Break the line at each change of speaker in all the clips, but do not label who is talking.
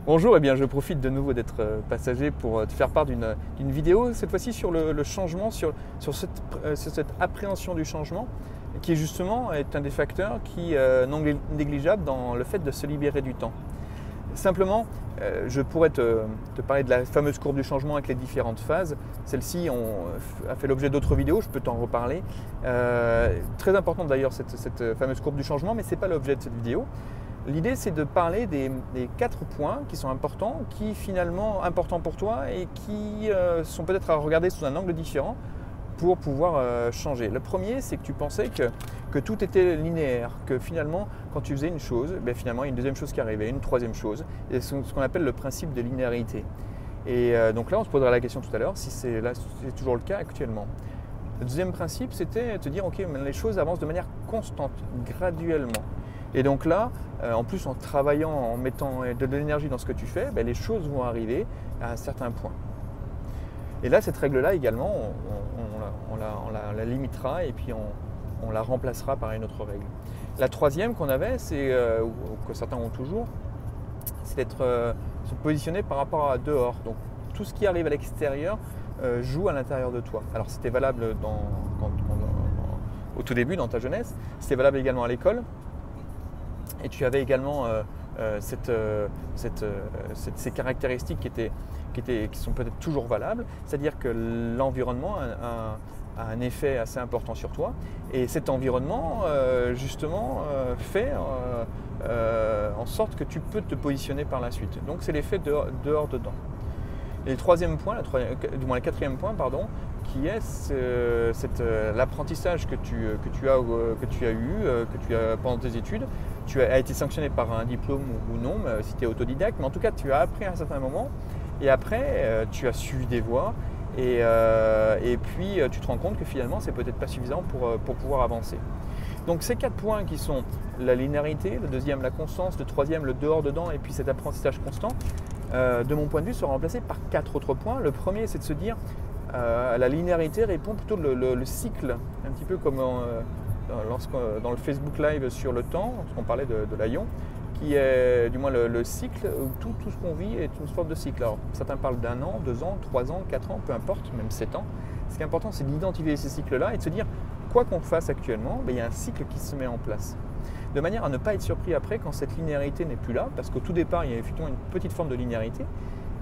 Bonjour, eh bien, je profite de nouveau d'être passager pour te faire part d'une vidéo, cette fois-ci sur le changement, sur cette appréhension du changement, qui justement est un des facteurs qui non négligeable dans le fait de se libérer du temps. Simplement, je pourrais te parler de la fameuse courbe du changement avec les différentes phases. Celle-ci a fait l'objet d'autres vidéos, je peux t'en reparler. Très importante d'ailleurs cette fameuse courbe du changement, mais ce n'est pas l'objet de cette vidéo. L'idée, c'est de parler des 4 points qui sont importants, qui finalement importants pour toi et qui sont peut-être à regarder sous un angle différent pour pouvoir changer. Le premier, c'est que tu pensais que tout était linéaire, que finalement, quand tu faisais une chose, finalement, il y a une deuxième chose qui arrivait, une troisième chose, et c'est ce qu'on appelle le principe de linéarité. Et donc là, on se posera la question tout à l'heure, si c'est toujours le cas actuellement. Le deuxième principe, c'était de te dire, ok, les choses avancent de manière constante, graduellement. Et donc là, en plus en travaillant, en mettant de l'énergie dans ce que tu fais, les choses vont arriver à un certain point. Et là, cette règle-là également, on la limitera et puis on la remplacera par une autre règle. La troisième qu'on avait, c'est que certains ont toujours, c'est d'être se positionner par rapport à dehors. Donc tout ce qui arrive à l'extérieur joue à l'intérieur de toi. Alors c'était valable au tout début, dans ta jeunesse, c'était valable également à l'école. Et tu avais également ces caractéristiques qui sont peut-être toujours valables, c'est-à-dire que l'environnement a un effet assez important sur toi. Et cet environnement, justement, fait en sorte que tu peux te positionner par la suite. Donc c'est l'effet dehors-dedans. Et le troisième point, du moins le quatrième point, pardon, qui est l'apprentissage que tu as eu pendant tes études. Tu as été sanctionné par un diplôme ou non, si tu es autodidacte, mais en tout cas tu as appris à un certain moment et après tu as suivi des voies et puis tu te rends compte que finalement c'est peut-être pas suffisant pour pouvoir avancer. Donc ces 4 points qui sont la linéarité, le deuxième la constance, le troisième le dehors-dedans et puis cet apprentissage constant, de mon point de vue seront remplacés par 4 autres points. Le premier, c'est de se dire la linéarité répond plutôt le cycle, un petit peu comme dans le Facebook Live sur le temps, lorsqu'on parlait de l'Aion, qui est du moins le cycle où tout ce qu'on vit est une sorte de cycle. Alors certains parlent d'1 an, 2 ans, 3 ans, 4 ans, peu importe, même 7 ans. Ce qui est important, c'est d'identifier ces cycles-là et de se dire quoi qu'on fasse actuellement, il y a un cycle qui se met en place. De manière à ne pas être surpris après quand cette linéarité n'est plus là, parce qu'au tout départ, il y a effectivement une petite forme de linéarité,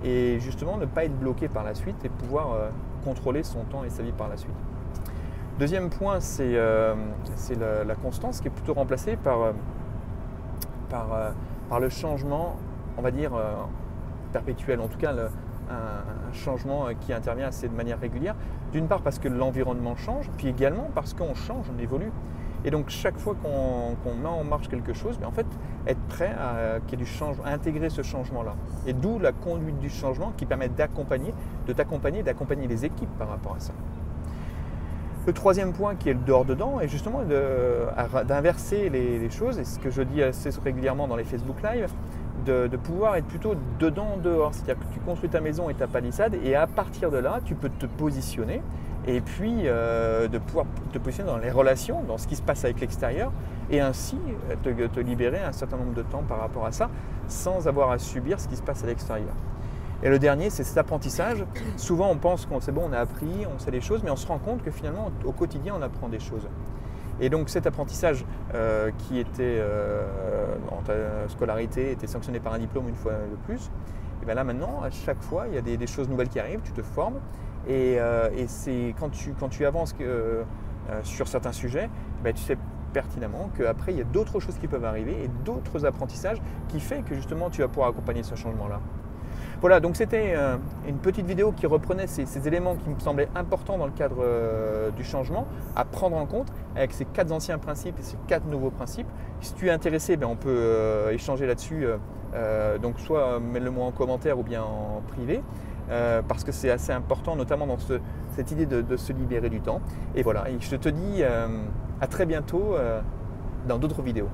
et justement ne pas être bloqué par la suite et pouvoir contrôler son temps et sa vie par la suite. Deuxième point, c'est la constance qui est plutôt remplacée par le changement, on va dire, perpétuel, en tout cas un changement qui intervient assez de manière régulière. D'une part parce que l'environnement change, puis également parce qu'on change, on évolue. Et donc chaque fois qu'on met en marche quelque chose, en fait, être prêt à intégrer ce changement-là. Et d'où la conduite du changement qui permet d'accompagner les équipes par rapport à ça. Le troisième point qui est le dehors-dedans est justement d'inverser les choses, et ce que je dis assez régulièrement dans les Facebook Live, de pouvoir être plutôt dedans-dehors. C'est-à-dire que tu construis ta maison et ta palissade, et à partir de là, tu peux te positionner, et puis de pouvoir te positionner dans les relations, dans ce qui se passe avec l'extérieur, et ainsi te libérer un certain nombre de temps par rapport à ça, sans avoir à subir ce qui se passe à l'extérieur. Et le dernier, c'est cet apprentissage. Souvent, on pense qu'on c'est bon, on a appris, on sait les choses, mais on se rend compte que finalement, au quotidien, on apprend des choses. Et donc cet apprentissage qui était dans ta scolarité, était sanctionné par un diplôme une fois de plus, et bien là maintenant, à chaque fois, il y a des choses nouvelles qui arrivent, tu te formes, et c'est quand tu avances sur certains sujets, tu sais pertinemment qu'après, il y a d'autres choses qui peuvent arriver et d'autres apprentissages qui fait que justement, tu vas pouvoir accompagner ce changement-là. Voilà, donc c'était une petite vidéo qui reprenait ces éléments qui me semblaient importants dans le cadre du changement à prendre en compte avec ces 4 anciens principes et ces 4 nouveaux principes. Si tu es intéressé, on peut échanger là-dessus, donc soit mets-le-moi en commentaire ou bien en privé, parce que c'est assez important, notamment dans cette idée de se libérer du temps. Et voilà, et je te dis à très bientôt dans d'autres vidéos.